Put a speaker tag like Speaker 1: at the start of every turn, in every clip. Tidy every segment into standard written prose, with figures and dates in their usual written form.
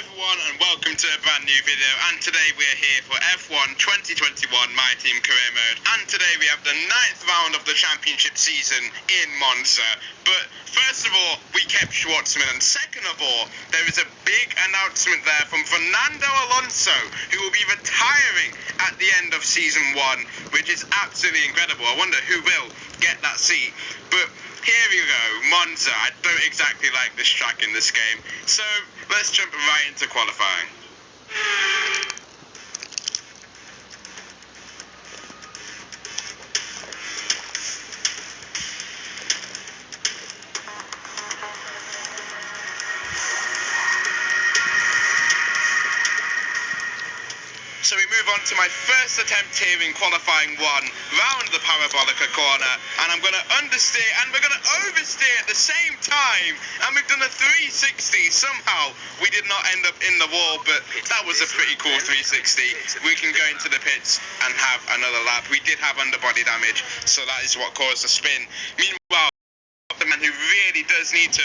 Speaker 1: everyone and welcome to a brand new video, and today we are here for F1 2021 My Team Career Mode, and today we have the 9th round of the championship season in Monza. But first of all, we kept Schwartzman, and second of all, there is a big announcement there from Fernando Alonso, who will be retiring at the end of season 1, which is absolutely incredible. I wonder who will get that seat. But here we go, Monza. I don't exactly like this track in this game, so let's jump right into qualifying. So we move on to my first attempt here in qualifying 1, round the Parabolica corner, and I'm going to understeer and we're going to oversteer at the same time, and we've done a 360. Somehow we did not end up in the wall, but that was a pretty cool 360. We can go into the pits and have another lap. We did have underbody damage, so that is what caused the spin. Meanwhile, the man who really does need to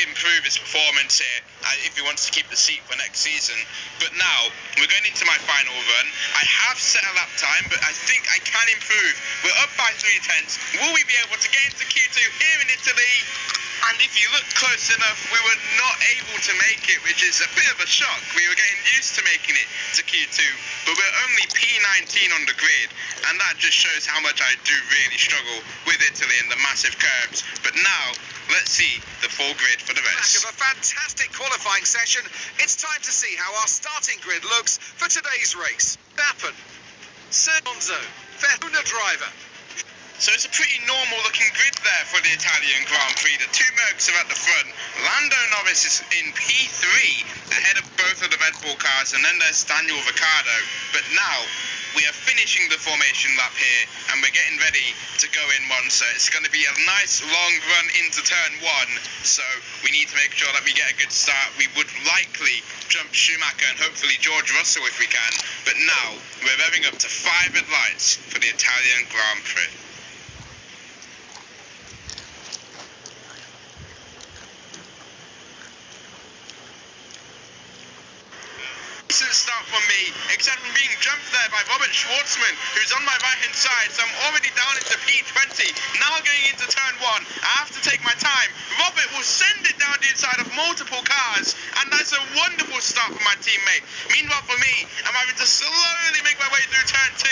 Speaker 1: improve his performance here if he wants to keep the seat for next season. But now we're going into my final run. I have set a lap time, but I think I can improve. We're up by 3/10. Will we be able to get into Q2 here in Italy? And if you look close enough, we were not able to make it, which is a bit of a shock. We were getting used to making it to Q2, but we're only P19 on the grid, and that just shows how much I do really struggle with Italy and the massive curbs. But now, let's see the full grid for the rest.
Speaker 2: Back of a fantastic qualifying session, it's time to see how our starting grid looks for today's race. Verstappen, Alonso, Verstappen driver.
Speaker 1: So it's a pretty normal looking grid there for the Italian Grand Prix. The two Mercs are at the front. Lando Norris is in P3 ahead of both of the Red Bull cars, and then there's Daniel Ricciardo. But now we are finishing the formation lap here, and we're getting ready to go in Monza. It's going to be a nice long run into turn 1, so we need to make sure that we get a good start. We would likely jump Schumacher and hopefully George Russell if we can. But now we're revving up to 5 red lights for the Italian Grand Prix. Decent start from me, except from being jumped there by Robert Schwartzman, who's on my right hand side, so I'm already down into P20. Now going into turn 1, I have to take my time. Robert will send it down the inside of multiple cars, and that's a wonderful start for my teammate. Meanwhile for me, I'm having to slowly make my way through turn 2,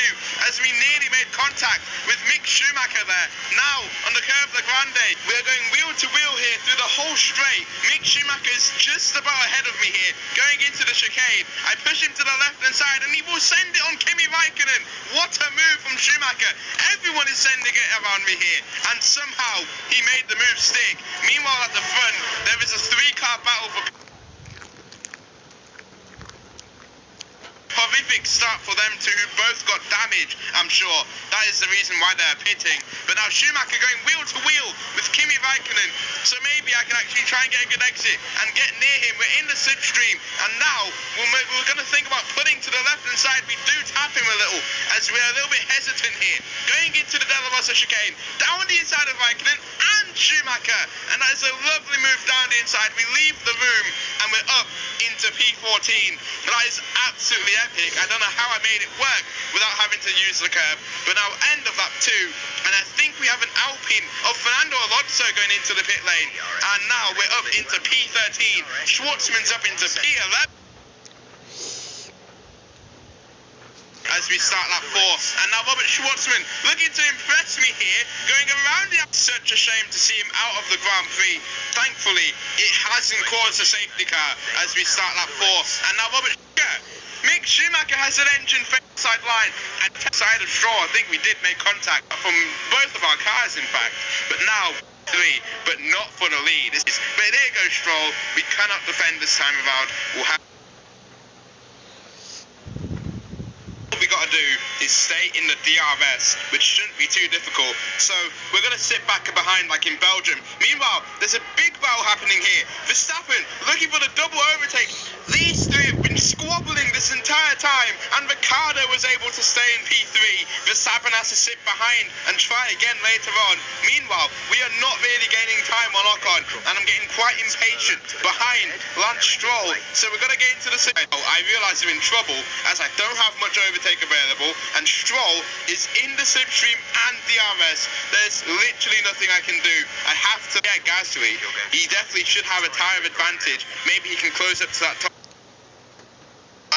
Speaker 1: as we nearly made contact with Mick Schumacher there. Now, on the curve of the Grande, we're going wheel to wheel here through the whole straight. Mick Schumacher is just about ahead of me here, going into the chicane. I push him to the left-hand side, and he will send it on Kimi Raikkonen. What a move from Schumacher. Everyone is sending it around me here, and somehow he made the move stick. Meanwhile, at the front, there is a 3-car battle for horrific start for them two, who both got damage, I'm sure. That is the reason why they're pitting. But now Schumacher going wheel to wheel with Kimi Raikkonen, so maybe I can actually try and get a good exit and get near him. We're in the slipstream, and now we're going to think about putting to the left-hand side. We do tap him a little, as we're a little bit hesitant here. Going into the Della Rossa chicane, down the inside of Raikkonen and Schumacher, and that is a lovely move down the inside. We leave the room, and we're up into P14. That is absolutely epic. I don't know how I made it work without having to use the curb. But now end of lap 2, and I think we have an Alpine of Fernando Alonso going into the pit lane, and now we're up into P13. Schwartzman's up into P11 as we start lap 4, and now Robert Schwartzman looking to impress me here, going around the. Such a shame to see him out of the Grand Prix. Thankfully, it hasn't caused a safety car as we start lap 4, and now Mick Schumacher has an engine side line and side of Stroll. I think we did make contact from both of our cars, in fact. But now 3, but not for the lead. But there goes Stroll. We cannot defend this time around. We'll have. We got to do do is stay in the DRS, which shouldn't be too difficult. So we're going to sit back and behind like in Belgium. Meanwhile, there's a big battle happening here. Verstappen looking for the double overtake. These three have been squabbling this entire time, and Ricciardo was able to stay in P3. Verstappen has to sit behind and try again later on. Meanwhile, we are not really gaining time on Ocon, and I'm getting quite impatient behind Lance Stroll. So we're going to get into the signal. I realise I'm in trouble as I don't have much overtake available, and Stroll is in the slipstream and DRS. There's literally nothing I can do. I have to get Gasly. He definitely should have a tyre advantage. Maybe he can close up to that top.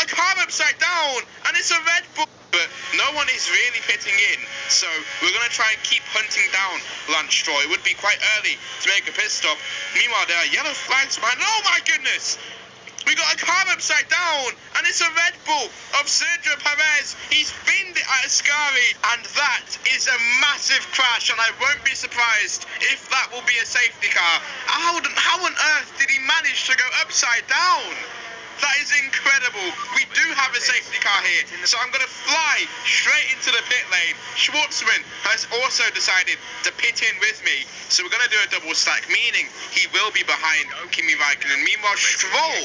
Speaker 1: A car upside down, and it's a Red Bull. But no one is really pitting in, so we're going to try and keep hunting down Lance Stroll. It would be quite early to make a pit stop. Meanwhile, there are yellow flags behind. Oh my goodness! We got a car upside down, and it's a Red Bull of Sergio Perez. He's binned it at Ascari, and that is a massive crash, and I won't be surprised if that will be a safety car. How on earth did he manage to go upside down? That is incredible. We do have a safety car here, so I'm going to fly straight into the pit lane. Schwartzman has also decided to pit in with me, so we're going to do a double stack, meaning he will be behind Kimi Räikkönen. Meanwhile, Stroll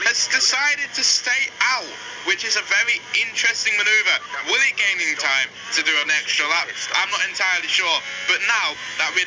Speaker 1: has decided to stay out, which is a very interesting manoeuvre. Will it gain him time to do an extra lap? I'm not entirely sure, but now that we're